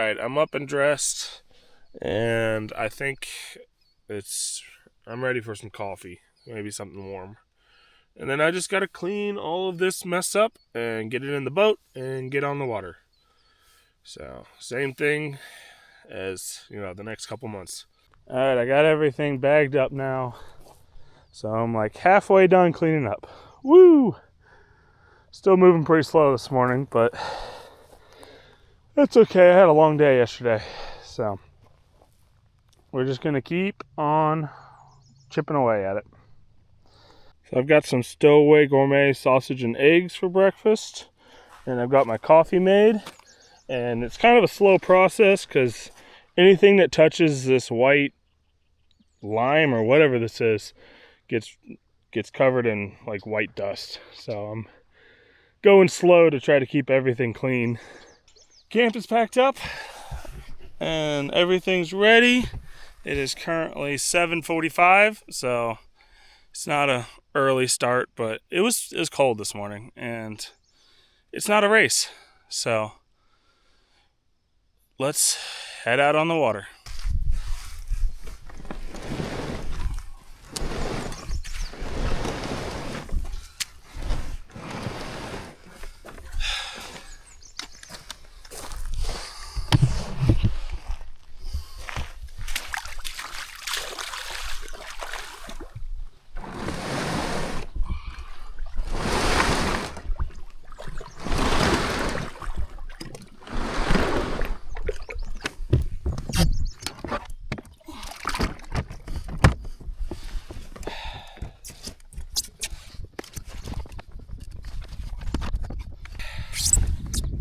right, I'm up and dressed, and I think I'm ready for some coffee, maybe something warm. And then I just got to clean all of this mess up and get it in the boat and get on the water. So, same thing as, the next couple months. All right, I got everything bagged up now. So I'm like halfway done cleaning up. Woo! Still moving pretty slow this morning, but that's okay. I had a long day yesterday. So we're just going to keep on chipping away at it. So I've got some Stowaway Gourmet sausage and eggs for breakfast. And I've got my coffee made. And it's kind of a slow process because anything that touches this white lime or whatever this is gets covered in like white dust. So I'm going slow to try to keep everything clean. Camp is packed up and everything's ready. It is currently 7:45, so it's not an early start, but it was cold this morning and it's not a race. So let's head out on the water.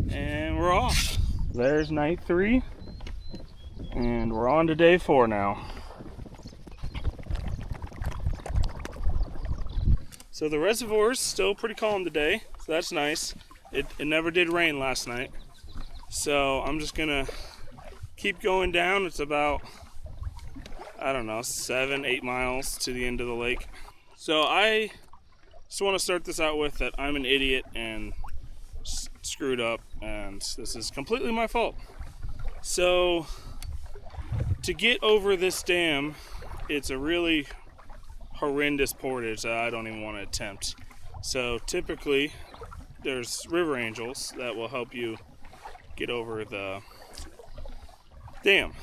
And we're off. There's night 3, and we're on to day 4 now. So the reservoir's still pretty calm today, so that's nice. It never did rain last night. So I'm just gonna keep going down. It's about, 7-8 miles to the end of the lake. So I just want to start this out with that I'm an idiot and screwed up, and this is completely my fault. So to get over this dam, it's a really horrendous portage that I don't even want to attempt. So typically there's river angels that will help you get over the dam.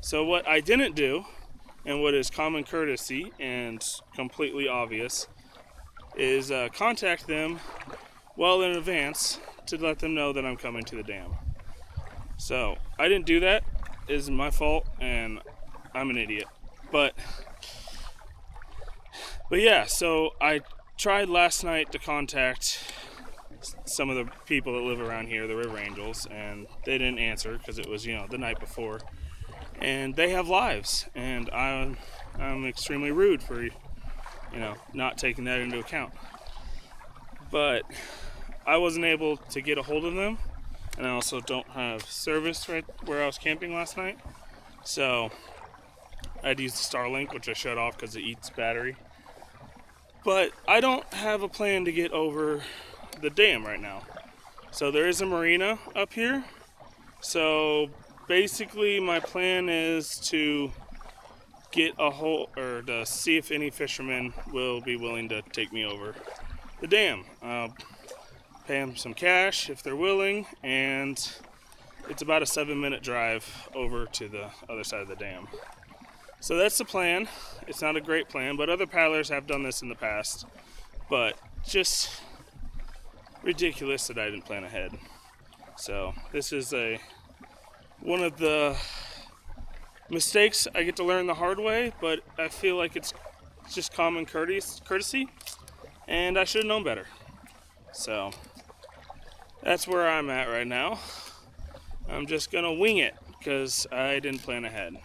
So what I didn't do, and what is common courtesy and completely obvious, is contact them well in advance to let them know that I'm coming to the dam. So I didn't do that. It is my fault, and I'm an idiot. But yeah, so I tried last night to contact some of the people that live around here, the river angels, and they didn't answer because it was, the night before. And they have lives, and I'm extremely rude for, not taking that into account. But I wasn't able to get a hold of them, and I also don't have service right where I was camping last night. So I had to use the Starlink, which I shut off because it eats battery. But I don't have a plan to get over the dam right now. So there is a marina up here. So basically my plan is to get to see if any fishermen will be willing to take me over the dam. Pay them some cash if they're willing, and it's about a 7-minute drive over to the other side of the dam. So that's the plan. It's not a great plan, but other paddlers have done this in the past. But just ridiculous that I didn't plan ahead. So this is one of the mistakes I get to learn the hard way, but I feel like it's just common courtesy, and I should have known better. So that's where I'm at right now. I'm just gonna wing it because I didn't plan ahead.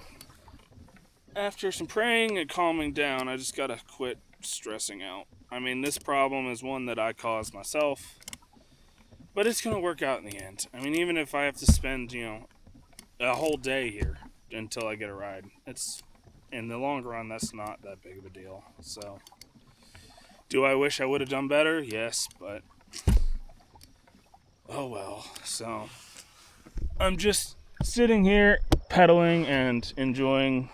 After some praying and calming down, I just gotta quit stressing out. I mean, this problem is one that I caused myself, but it's gonna work out in the end. I mean, even if I have to spend, a whole day here until I get a ride, it's, in the long run, that's not that big of a deal. So, do I wish I would have done better? Yes, but oh well. So I'm just sitting here pedaling and enjoying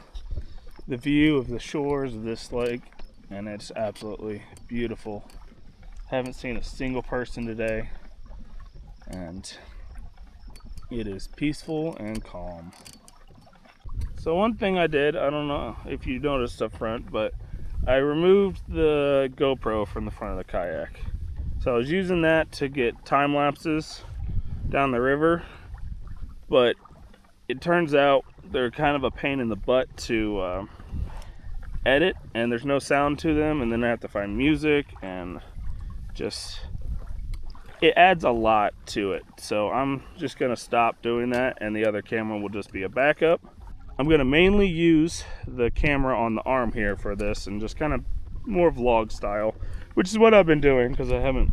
the view of the shores of this lake, and it's absolutely beautiful. Haven't seen a single person today, and it is peaceful and calm. So one thing I did, I don't know if you noticed up front, but I removed the GoPro from the front of the kayak. So I was using that to get time lapses down the river, but it turns out they're kind of a pain in the butt to edit, and there's no sound to them, and then I have to find music, and just it adds a lot to it. So I'm just gonna stop doing that, and the other camera will just be a backup. I'm gonna mainly use the camera on the arm here for this, and just kind of more vlog style, which is what I've been doing because I haven't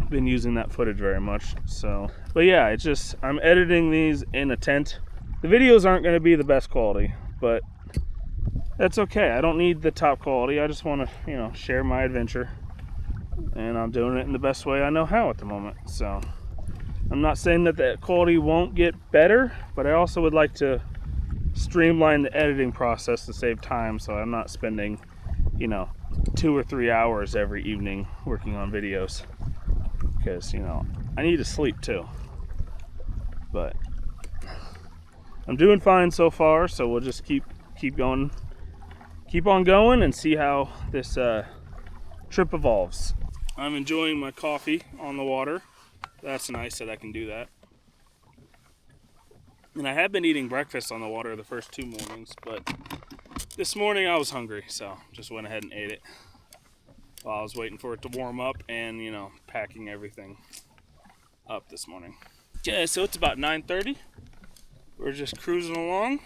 been using that footage very much. So, but yeah, it's just I'm editing these in a tent. The videos aren't gonna be the best quality, but that's okay. I don't need the top quality. I just want to, share my adventure, and I'm doing it in the best way I know how at the moment. So I'm not saying that the quality won't get better, but I also would like to streamline the editing process to save time, so I'm not spending 2 or 3 hours every evening working on videos, because I need to sleep too. But I'm doing fine so far, so we'll just keep on going and see how this trip evolves. I'm enjoying my coffee on the water. That's nice that I can do that. And I have been eating breakfast on the water the first 2 mornings, but this morning I was hungry, so just went ahead and ate it while I was waiting for it to warm up and, packing everything up this morning. Okay, so it's about 9:30. We're just cruising along,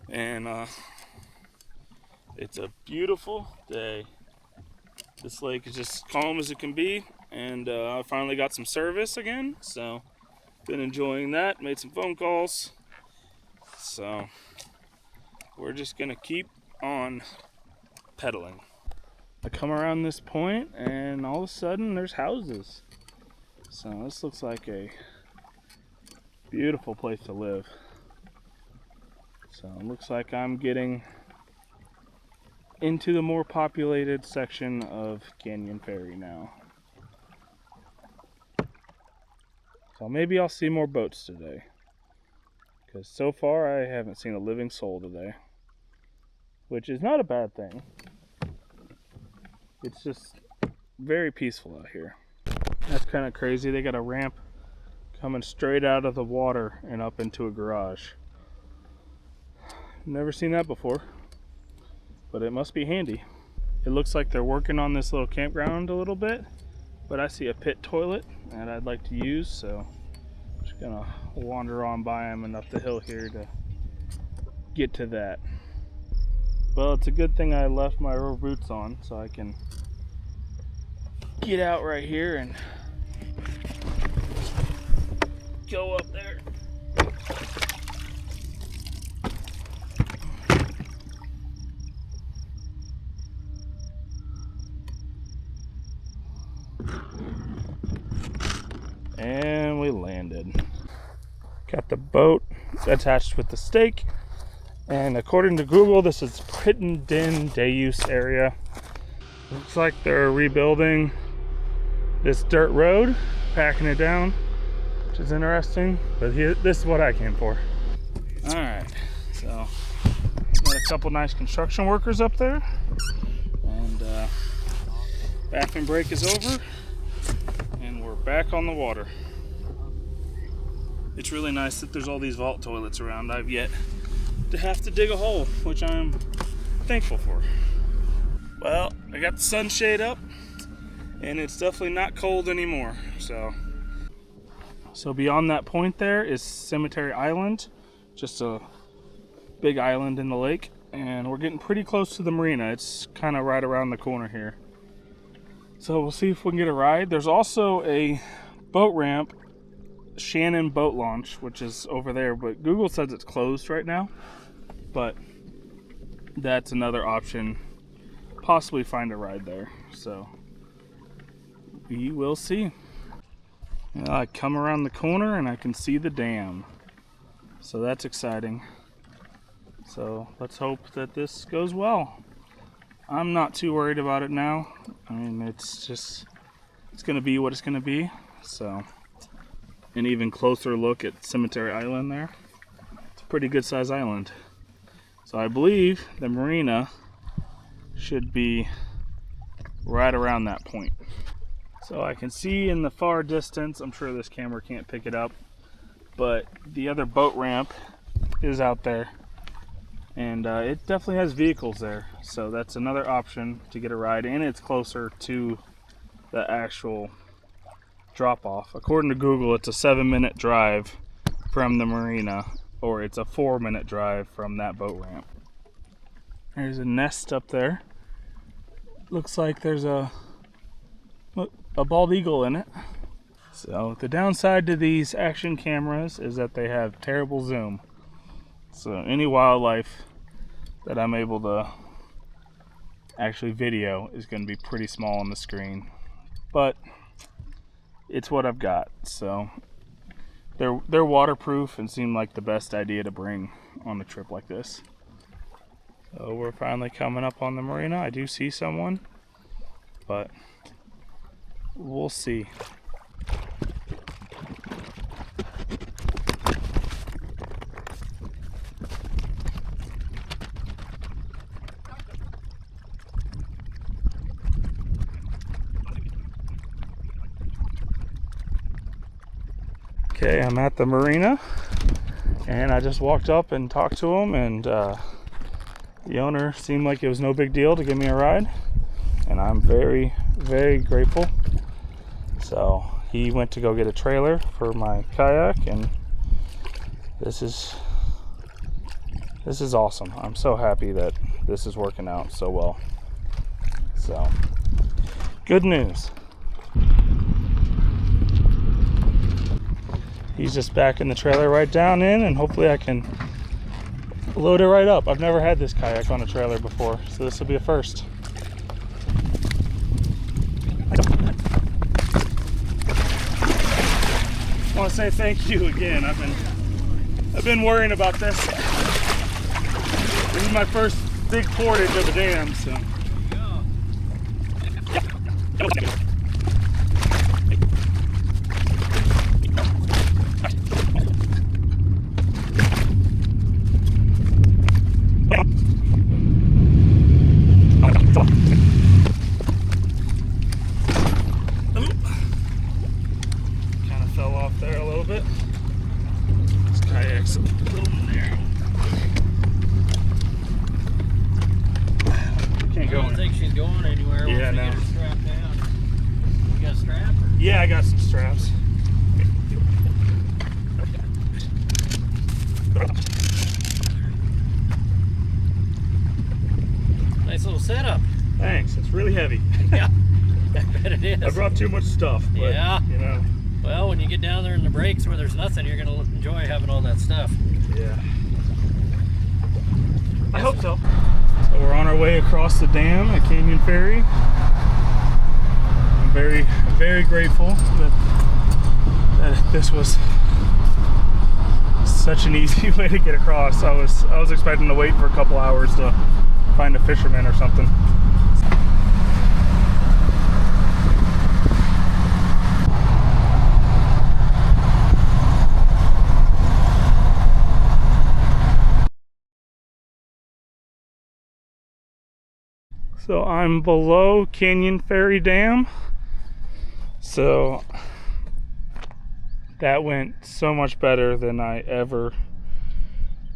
and it's a beautiful day. This lake is just calm as it can be, and I finally got some service again, so been enjoying that. Made some phone calls, so we're just gonna keep on pedaling. I come around this point, and all of a sudden there's houses. So this looks like a beautiful place to live. So it looks like I'm getting into the more populated section of Canyon Ferry now. So maybe I'll see more boats today, because so far I haven't seen a living soul today, which is not a bad thing. It's just very peaceful out here. That's kind of crazy. They got a ramp coming straight out of the water and up into a garage. Never seen that before, but it must be handy. It looks like they're working on this little campground a little bit, but I see a pit toilet that I'd like to use, so I'm just gonna wander on by them and up the hill here to get to that. Well, it's a good thing I left my rubber boots on, so I can get out right here and go up there. And we landed. Got the boat attached with the stake, and according to Google, this is Crittenden Day Use Area. Looks like they're rebuilding this dirt road, packing it down, which is interesting, but here, this is what I came for. All right, so got a couple nice construction workers up there, and bathroom break is over, and we're back on the water. It's really nice that there's all these vault toilets around. I've yet to have to dig a hole, which I'm thankful for. Well, I got the sunshade up, and it's definitely not cold anymore. So beyond that point there is Cemetery Island, just a big island in the lake, and we're getting pretty close to the marina. It's kind of right around the corner here. So we'll see if we can get a ride. There's also a boat ramp, Shannon Boat Launch, which is over there, but Google says it's closed right now. But that's another option. Possibly find a ride there. So we will see. I come around the corner and I can see the dam. So that's exciting. So let's hope that this goes well. I'm not too worried about it now. I mean, it's gonna be what it's gonna be. So, an even closer look at Cemetery Island there. It's a pretty good size island. So I believe the marina should be right around that point. So I can see in the far distance, I'm sure this camera can't pick it up, but the other boat ramp is out there. And it definitely has vehicles there. So that's another option to get a ride, and it's closer to the actual drop off. According to Google, it's a 7-minute drive from the marina, or it's a 4-minute drive from that boat ramp. There's a nest up there. Looks like there's a bald eagle in it. So the downside to these action cameras is that they have terrible zoom. So any wildlife that I'm able to actually video is going to be pretty small on the screen. But it's what I've got. So they're waterproof and seem like the best idea to bring on a trip like this. So we're finally coming up on the marina. I do see someone, but we'll see. Okay, I'm at the marina, and I just walked up and talked to him, and the owner seemed like it was no big deal to give me a ride, and I'm very, very grateful. So he went to go get a trailer for my kayak, and this is awesome. I'm so happy that this is working out so well. So good news. He's just backing the trailer right down in, and hopefully I can load it right up. I've never had this kayak on a trailer before, so this will be a first. I want to say thank you again. I've been worrying about this. This is my first big portage of a dam, so. Yeah, I got some straps. Nice little setup. Thanks. It's really heavy. Yeah, I bet it is. I brought too much stuff, but, yeah. You know. Well, when you get down there in the breaks where there's nothing, you're going to enjoy having all that stuff. Yeah. I hope so. So we're on our way across the dam at Canyon Ferry. I'm very, very grateful that this was such an easy way to get across. I was expecting to wait for a couple hours to find a fisherman or something. So I'm below Canyon Ferry Dam. So that went so much better than I ever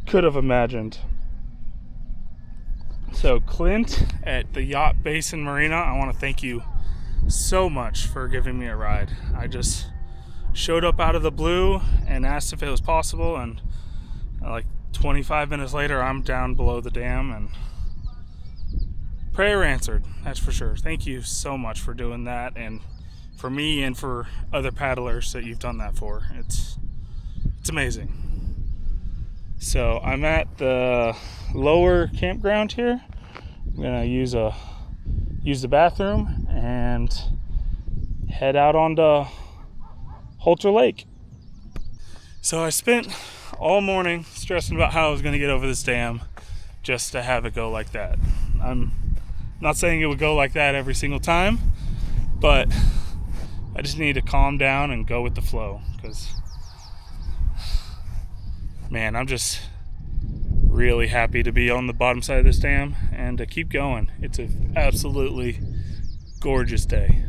could have imagined. So Clint at the Yacht Basin Marina, I want to thank you so much for giving me a ride. I just showed up out of the blue and asked if it was possible, and like 25 minutes later I'm down below the dam, and prayer answered, that's for sure. Thank you so much for doing that, and for me and for other paddlers that you've done that for. It's amazing. So I'm at the lower campground here. I'm gonna use the bathroom and head out onto Hauser Lake. So I spent all morning stressing about how I was going to get over this dam just to have it go like that. I'm not saying it would go like that every single time, but I just need to calm down and go with the flow, because, man, I'm just really happy to be on the bottom side of this dam and to keep going. It's an absolutely gorgeous day.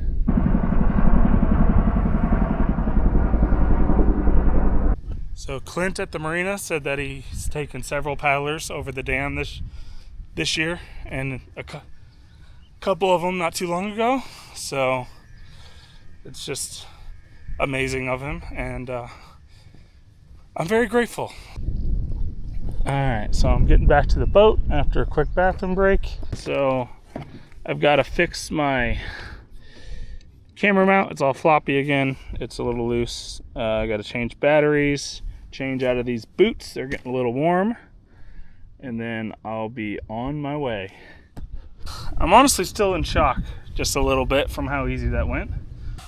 So Clint at the marina said that he's taken several paddlers over the dam this year, and a couple of them not too long ago. So it's just amazing of him, and I'm very grateful. Alright, so I'm getting back to the boat after a quick bathroom break. So I've got to fix my camera mount. It's all floppy again. It's a little loose. I got to change batteries, change out of these boots. They're getting a little warm. And then I'll be on my way. I'm honestly still in shock just a little bit from how easy that went.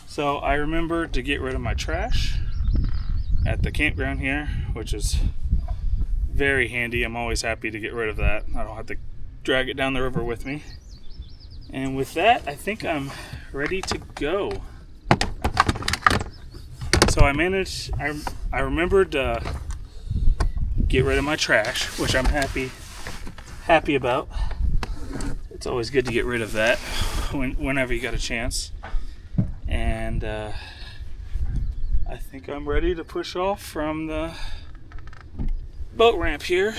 So I remembered to get rid of my trash at the campground here, which is very handy. I'm always happy to get rid of that. I don't have to drag it down the river with me. And with that, I think I'm ready to go. So I remembered to get rid of my trash, which I'm happy about. It's always good to get rid of that whenever you got a chance. And I think I'm ready to push off from the boat ramp here.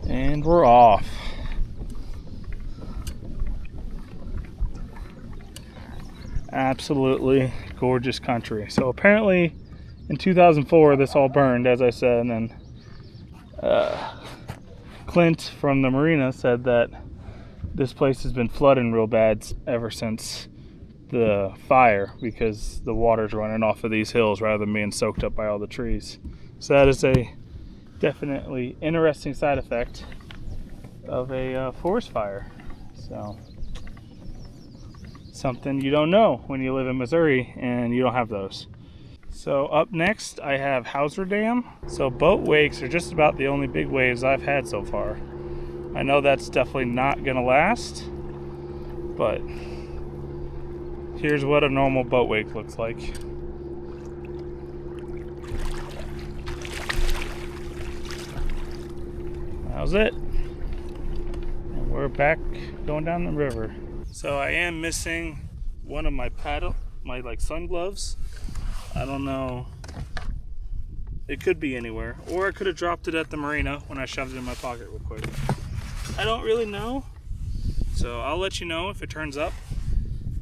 And we're off. Absolutely gorgeous country. So apparently in 2004 this all burned, as I said, and then Clint from the marina said that this place has been flooding real bad ever since the fire, because the water's running off of these hills rather than being soaked up by all the trees. So that is a definitely interesting side effect of a forest fire. So something you don't know when you live in Missouri and you don't have those. So up next I have Hauser Dam. So boat wakes are just about the only big waves I've had so far. I know that's definitely not gonna last, but here's what a normal boat wake looks like. How's it? And we're back going down the river. So I am missing one of my sun gloves. I don't know. It could be anywhere, or I could have dropped it at the marina when I shoved it in my pocket real quick. I don't really know. So I'll let you know if it turns up.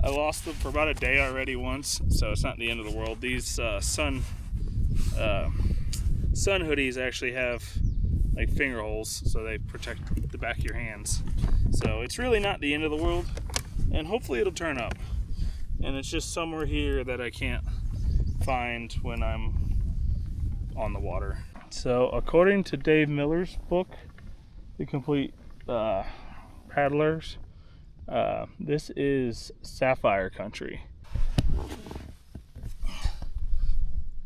I lost them for about a day already once, so it's not the end of the world. These sun hoodies actually have like finger holes, so they protect the back of your hands. So it's really not the end of the world, and hopefully it'll turn up. And it's just somewhere here that I can't find when I'm on the water. So according to Dave Miller's book, The Complete Paddlers, this is sapphire country.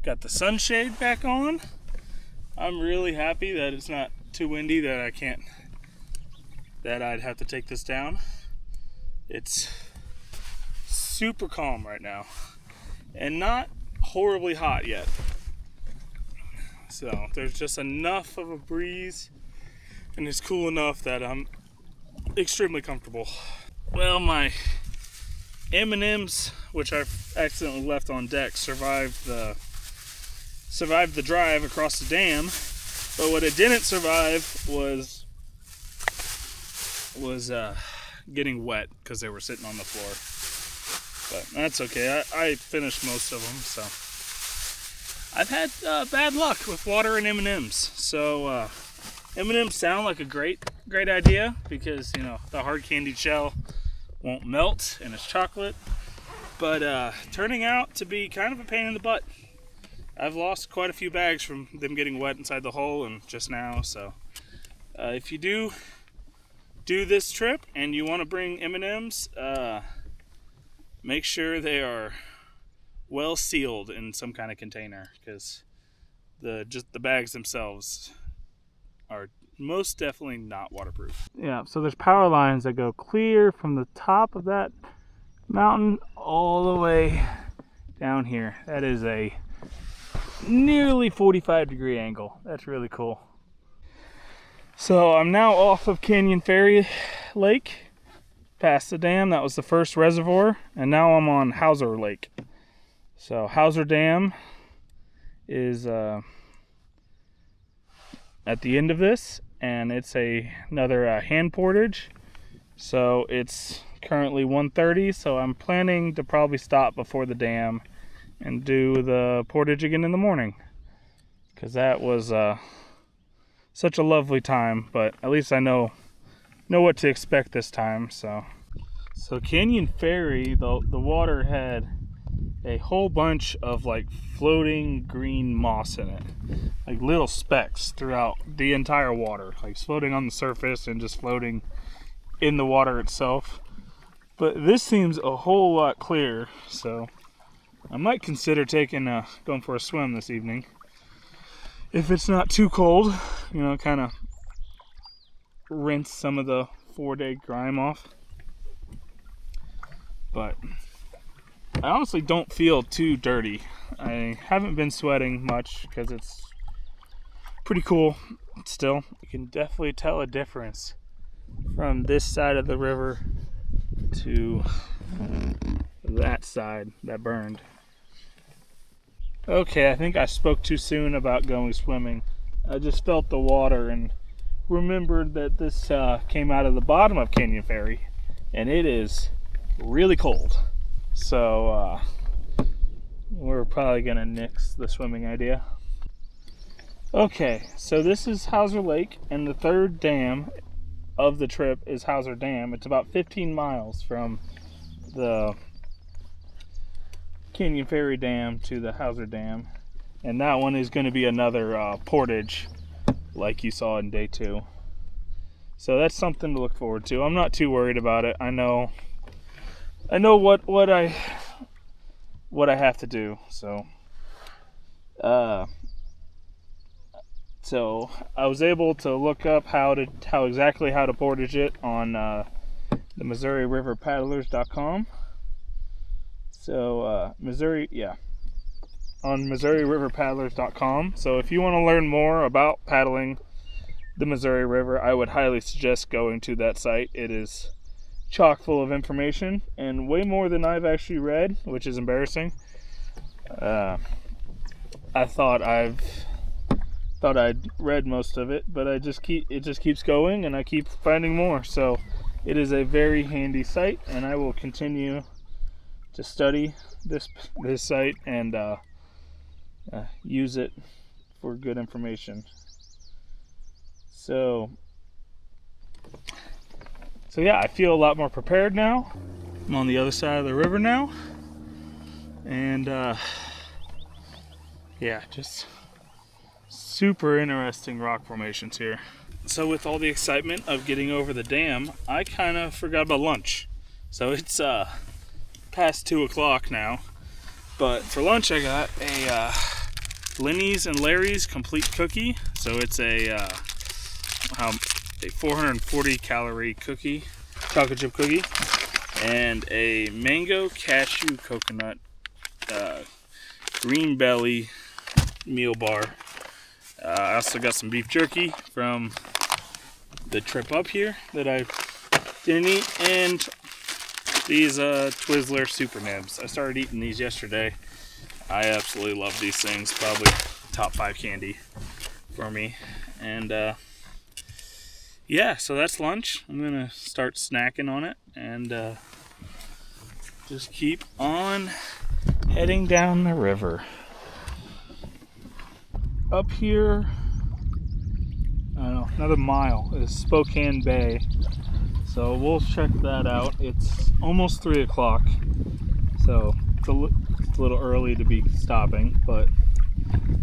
Got the sunshade back on. I'm really happy that it's not too windy that I'd have to take this down. It's super calm right now and not horribly hot yet. So there's just enough of a breeze and it's cool enough that I'm extremely comfortable. Well, my M&Ms, which I've accidentally left on deck, survived the drive across the dam, but what it didn't survive was getting wet because they were sitting on the floor. But that's okay. I finished most of them, so I've had bad luck with water and M&Ms. So M&Ms sound like a great idea because, you know, the hard candied shell won't melt and it's chocolate, but turning out to be kind of a pain in the butt. I've lost quite a few bags from them getting wet inside the hole and just now. So if you do this trip and you want to bring M&Ms, make sure they are well sealed in some kind of container, because the bags themselves are most definitely not waterproof. Yeah, so there's power lines that go clear from the top of that mountain all the way down here. That is a nearly 45-degree angle. That's really cool. So I'm now off of Ferry Lake, past the dam. That was the first reservoir, and now I'm on Hauser Lake. So Hauser Dam is at the end of this, and it's another hand portage. So it's currently 1:30, so I'm planning to probably stop before the dam and do the portage again in the morning, because that was such a lovely time. But at least I know what to expect this time. So Canyon Ferry, the water had a whole bunch of like floating green moss in it, like little specks throughout the entire water, like floating on the surface and just floating in the water itself. But this seems a whole lot clearer, so I might consider going for a swim this evening if it's not too cold, kind of rinse some of the 4-day grime off. But I honestly don't feel too dirty. I haven't been sweating much because it's pretty cool still. You can definitely tell a difference from this side of the river to that side that burned. Okay, I think I spoke too soon about going swimming. I just felt the water and remembered that this came out of the bottom of Canyon Ferry, and it is really cold. So we're probably gonna nix the swimming idea. Okay, so this is Hauser Lake, and the third dam of the trip is Hauser Dam. It's about 15 miles from the Canyon Ferry Dam to the Hauser Dam, and that one is going to be another portage like you saw in day 2. So that's something to look forward to. I'm not too worried about it. I know what I have to do. So I was able to look up how to portage it on the MissouriRiverPaddlers.com. So on MissouriRiverPaddlers.com. So if you want to learn more about paddling the Missouri River, I would highly suggest going to that site. It is chock full of information, and way more than I've actually read, which is embarrassing. I thought I'd read most of it, but it just keeps going, and I keep finding more. So it is a very handy site, and I will continue to study this site and use it for good information. So yeah, I feel a lot more prepared now. I'm on the other side of the river now, and just super interesting rock formations here. So with all the excitement of getting over the dam, I kind of forgot about lunch. So it's past 2 o'clock now, but for lunch I got a Lenny's and Larry's complete cookie. So it's a 440 calorie cookie, chocolate chip cookie, and a mango cashew coconut green belly meal bar. I also got some beef jerky from the trip up here that I didn't eat, and these Twizzler Super Nibs. I started eating these yesterday. I absolutely love these things. Probably top 5 candy for me. And so that's lunch. I'm gonna start snacking on it and just keep on heading down the river. Up here, I don't know, another mile is Spokane Bay. So we'll check that out. It's almost 3 o'clock, so it's a little early to be stopping, but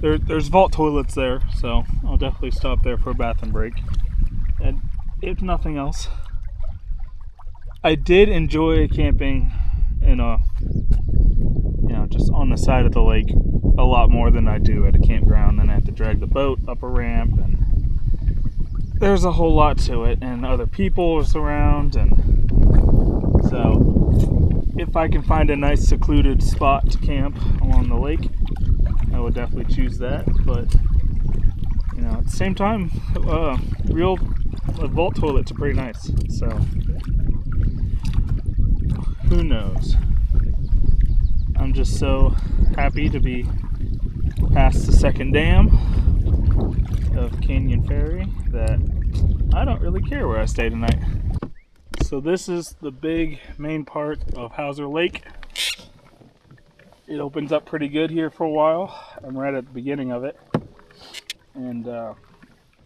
there's vault toilets there, so I'll definitely stop there for a bathroom break. And if nothing else, I did enjoy camping in a, just on the side of the lake a lot more than I do at a campground. Then I have to drag the boat up a ramp, and there's a whole lot to it, and other people is around, and so if I can find a nice secluded spot to camp along the lake, I would definitely choose that. But at the same time, real vault toilets are pretty nice, so who knows. I'm just so happy to be past the second dam of Canyon Ferry that I don't really care where I stay tonight. So this is the big main part of Hauser Lake. It opens up pretty good here for a while. I'm right at the beginning of it, and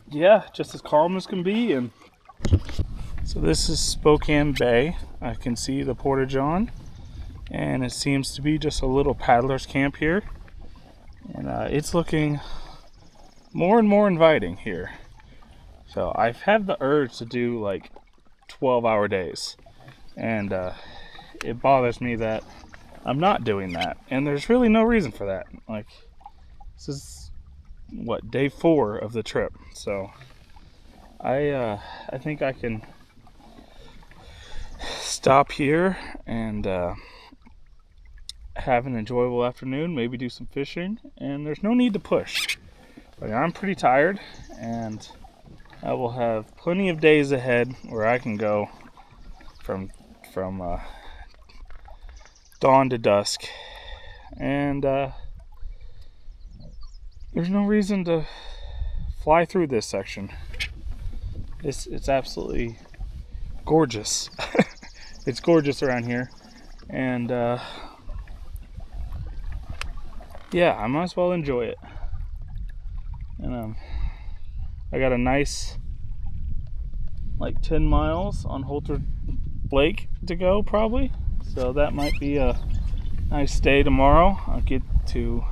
yeah, just as calm as can be. And so this is Spokane Bay. I can see the portage on, and it seems to be just a little paddler's camp here, and it's looking more and more inviting here. So I've had the urge to do like 12-hour days, and it bothers me that I'm not doing that, and there's really no reason for that. Like, this is day 4 of the trip, so I think I can stop here and have an enjoyable afternoon, maybe do some fishing, and there's no need to push. But I'm pretty tired, and I will have plenty of days ahead where I can go from dawn to dusk, and there's no reason to fly through this section. It's absolutely gorgeous. It's gorgeous around here, and yeah, I might as well enjoy it. And I got a nice 10 miles on Hauser Lake to go probably, so that might be a nice day tomorrow. I'll get to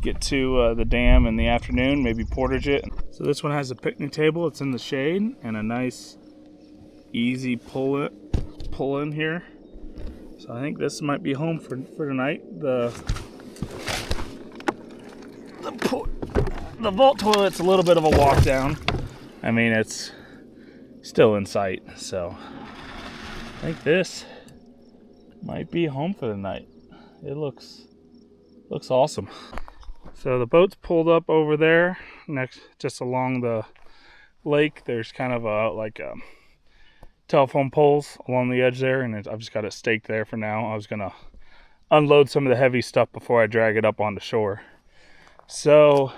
the dam in the afternoon, maybe portage it. So this one has a picnic table. It's in the shade, and a nice easy pull in here. So I think this might be home for tonight. The vault toilet's a little bit of a walk down. I mean, it's still in sight, so I think this might be home for the night. It looks awesome. So the boat's pulled up over there next, just along the lake. There's kind of a telephone poles along the edge there, and I've just got it staked there for now. I was gonna unload some of the heavy stuff before I drag it up onto shore. So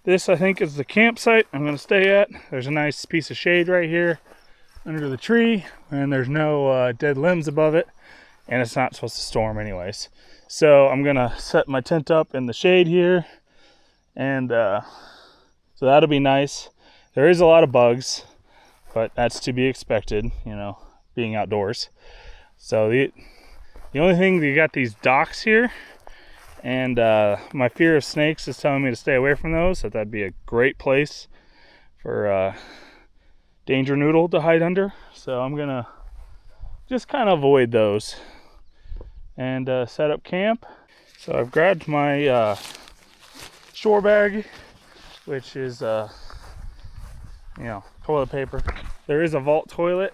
this, I think, is the campsite I'm gonna stay at. There's a nice piece of shade right here under the tree, and there's no dead limbs above it, and it's not supposed to storm anyways. So I'm gonna set my tent up in the shade here, and so that'll be nice. There is a lot of bugs, but that's to be expected, being outdoors. So the only thing, you got these docks here, and my fear of snakes is telling me to stay away from those. That'd be a great place for Danger Noodle to hide under. So I'm gonna just kind of avoid those and set up camp. So I've grabbed my shore bag, which is toilet paper. There is a vault toilet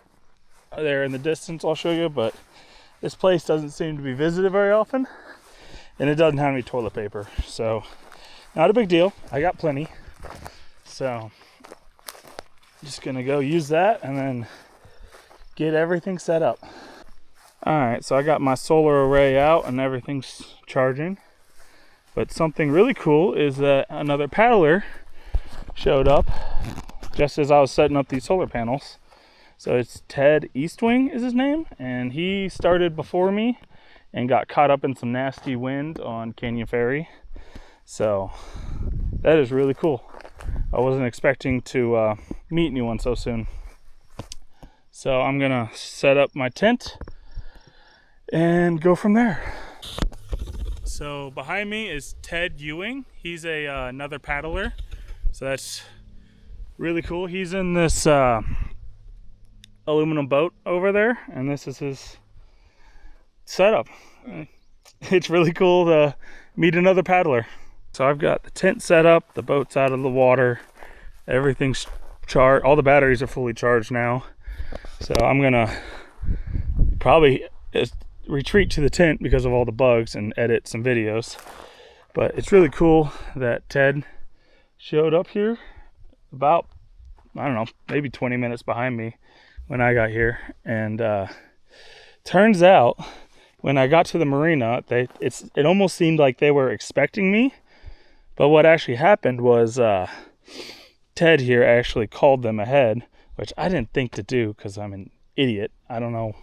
there in the distance I'll show you, but this place doesn't seem to be visited very often, and it doesn't have any toilet paper, so not a big deal. I got plenty, so just gonna go use that and then get everything set up. Alright, so I got my solar array out and everything's charging, but something really cool is that another paddler showed up just as I was setting up these solar panels. So it's Ted Eastwing is his name, and he started before me and got caught up in some nasty wind on Canyon Ferry. So that is really cool. I wasn't expecting to meet anyone so soon. So I'm gonna set up my tent and go from there. So behind me is Ted Ewing. He's another paddler, so that's really cool. He's in this aluminum boat over there, and this is his setup. Right. It's really cool to meet another paddler. So I've got the tent set up, the boat's out of the water, everything's charged, all the batteries are fully charged now. So I'm gonna probably retreat to the tent because of all the bugs and edit some videos. But it's really cool that Ted showed up here about, I don't know, maybe 20 minutes behind me when I got here. And turns out when I got to the marina, it almost seemed like they were expecting me. But what actually happened was Ted here actually called them ahead, which I didn't think to do because I'm an idiot. I don't know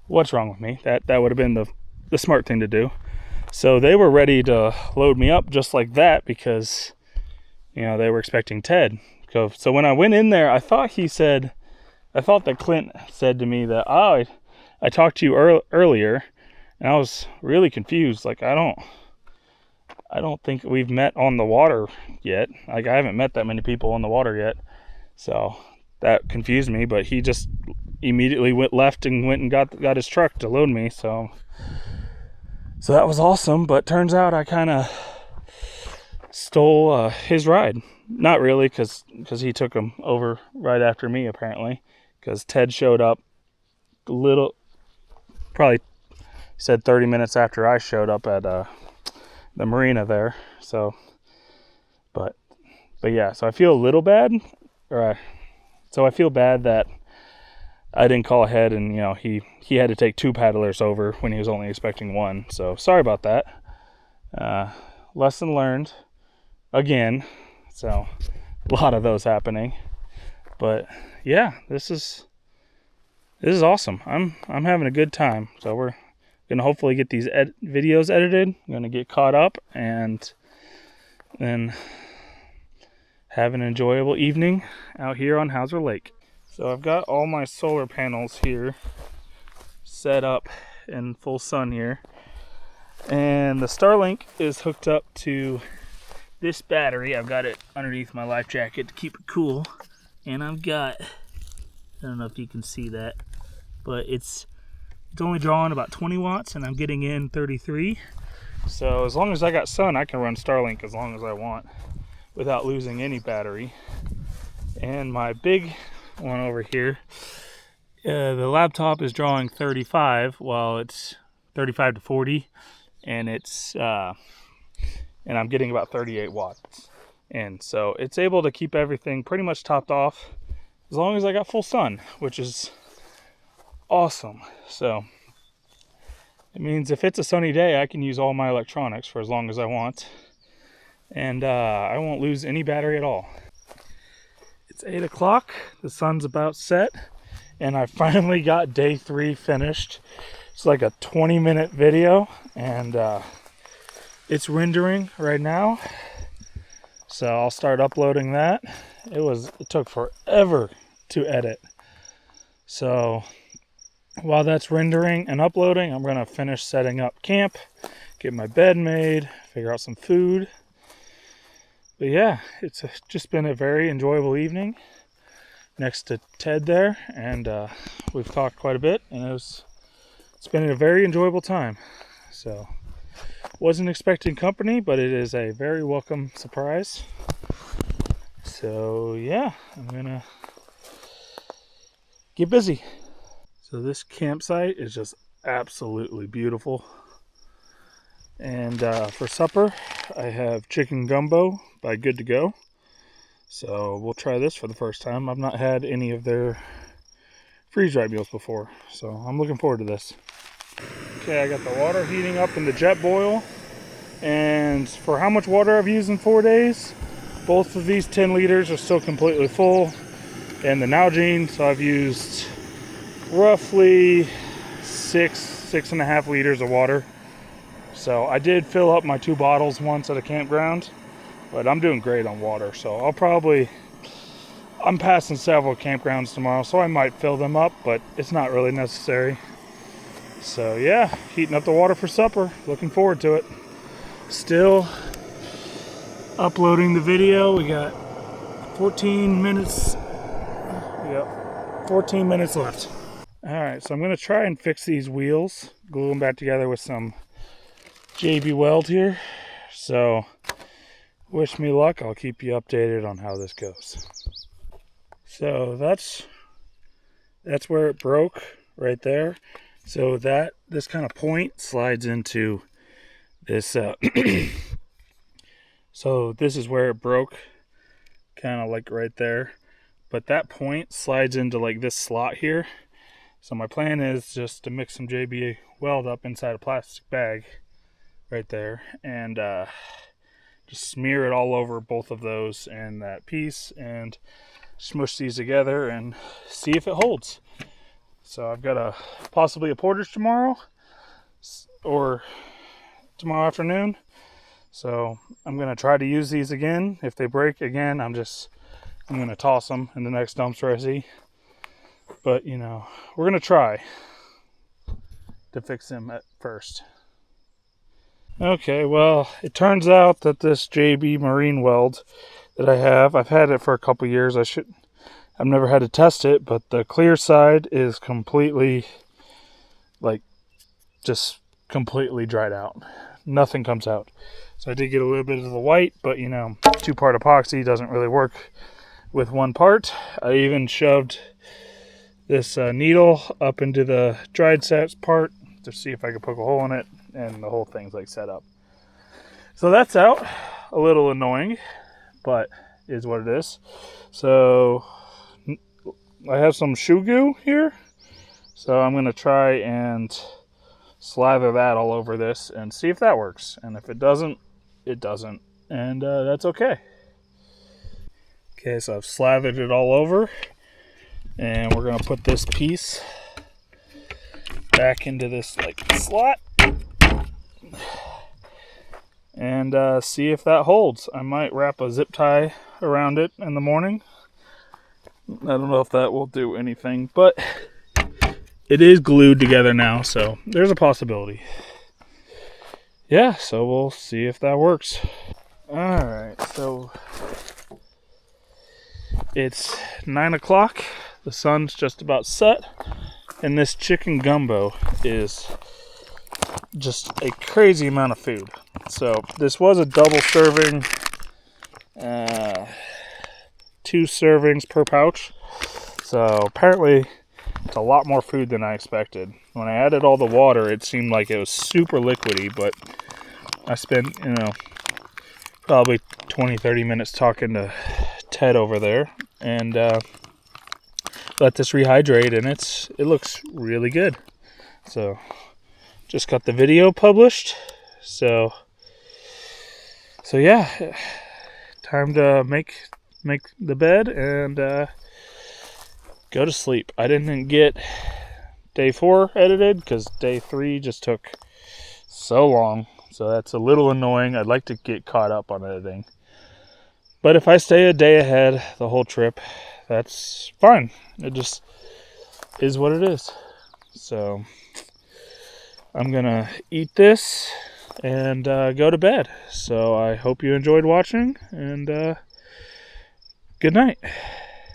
what's wrong with me. That would have been the smart thing to do. So they were ready to load me up just like that because, you know, they were expecting Ted. So when I went in there, I thought that Clint said to me that, oh, I talked to you earlier, and I was really confused. Like, I don't think we've met on the water yet. Like, I haven't met that many people on the water yet. So that confused me, but he just immediately left and went and got his truck to load me. So that was awesome, but turns out I kind of stole his ride. Not really, because he took him over right after me, apparently, because Ted showed up probably said 30 minutes after I showed up at the marina there. So but yeah, so I feel a little bad, so I feel bad that I didn't call ahead, and you know, he had to take 2 paddlers over when he was only expecting 1. So sorry about that. Lesson learned again. So a lot of those happening. But yeah, this is awesome. I'm having a good time. So we're gonna hopefully get these videos edited. I'm gonna get caught up and then have an enjoyable evening out here on Hauser Lake. So I've got all my solar panels here set up in full sun here, and the Starlink is hooked up to this battery. I've got it underneath my life jacket to keep it cool, and I've got, I don't know if you can see that, but it's only drawing about 20 watts and I'm getting in 33. So as long as I got sun, I can run Starlink as long as I want without losing any battery. And my big one over here, the laptop is drawing 35 while it's 35 to 40, and and I'm getting about 38 watts. And so it's able to keep everything pretty much topped off as long as I got full sun, which is awesome. So it means if it's a sunny day, I can use all my electronics for as long as I want, and I won't lose any battery at all. It's 8 o'clock, the sun's about set, and I finally got day 3 finished. It's like a 20-minute video, and it's rendering right now. So I'll start uploading that. It took forever to edit. So while that's rendering and uploading, I'm gonna finish setting up camp, get my bed made, figure out some food. But yeah, it's just been a very enjoyable evening next to Ted there, and we've talked quite a bit, and it's been a very enjoyable time. So wasn't expecting company, but it is a very welcome surprise. So yeah, I'm gonna get busy. So this campsite is just absolutely beautiful. And for supper, I have chicken gumbo by Good to Go. So we'll try this for the first time. I've not had any of their freeze-dried meals before, so I'm looking forward to this. Okay, I got the water heating up in the jet boil. And for how much water I've used in 4 days, both of these 10 liters are still completely full. And the Nalgene, so I've used roughly 6.5 liters of water. So I did fill up my 2 bottles once at a campground, but I'm doing great on water. So I'm passing several campgrounds tomorrow, so I might fill them up, but it's not really necessary. So yeah, heating up the water for supper. Looking forward to it. Still uploading the video. We got 14 minutes. We got 14 minutes left. All right, so I'm gonna try and fix these wheels glue them back together with some JB weld here. So wish me luck. I'll keep you updated on how this goes. So that's where it broke right there. So this kind of point slides into this. So this is where it broke, kind of like right there. But that point slides into like this slot here. So my plan is just to mix some JB weld up inside a plastic bag right there, and just smear it all over both of those and that piece, and smush these together and see if it holds. So I've got possibly a portage tomorrow or tomorrow afternoon. So I'm going to try to use these again. If they break again, I'm going to toss them in the next dumpster I see. But, you know, we're going to try to fix them at first. Okay, well, it turns out that this JB marine weld that I've had it for a couple years. I've never had to test it, but the clear side is completely, like, just completely dried out. Nothing comes out. So I did get a little bit of the white, but, you know, 2-part epoxy doesn't really work with 1 part. I even shoved this needle up into the dried set part to see if I could poke a hole in it, and the whole thing's like set up. So that's out. A little annoying, but is what it is. So I have some shoe goo here, so I'm going to try and slather that all over this and see if that works. And if it doesn't, it doesn't, and that's okay. Okay, so I've slathered it all over, and we're going to put this piece back into this like slot and see if that holds. I might wrap a zip tie around it in the morning. I don't know if that will do anything, but it is glued together now, so there's a possibility. Yeah, so we'll see if that works. Alright, so it's 9 o'clock. The sun's just about set, and this chicken gumbo is just a crazy amount of food. So this was a double serving, 2 servings per pouch. So apparently it's a lot more food than I expected. When I added all the water, it seemed like it was super liquidy, but I spent, you know, probably 20-30 minutes talking to Ted over there, and let this rehydrate, and it looks really good. So just got the video published, so yeah, time to make the bed and go to sleep. I didn't get day 4 edited because day 3 just took so long, so that's a little annoying. I'd like to get caught up on editing, but if I stay a day ahead the whole trip, that's fine. It just is what it is. So I'm gonna eat this and go to bed. So I hope you enjoyed watching, and good night.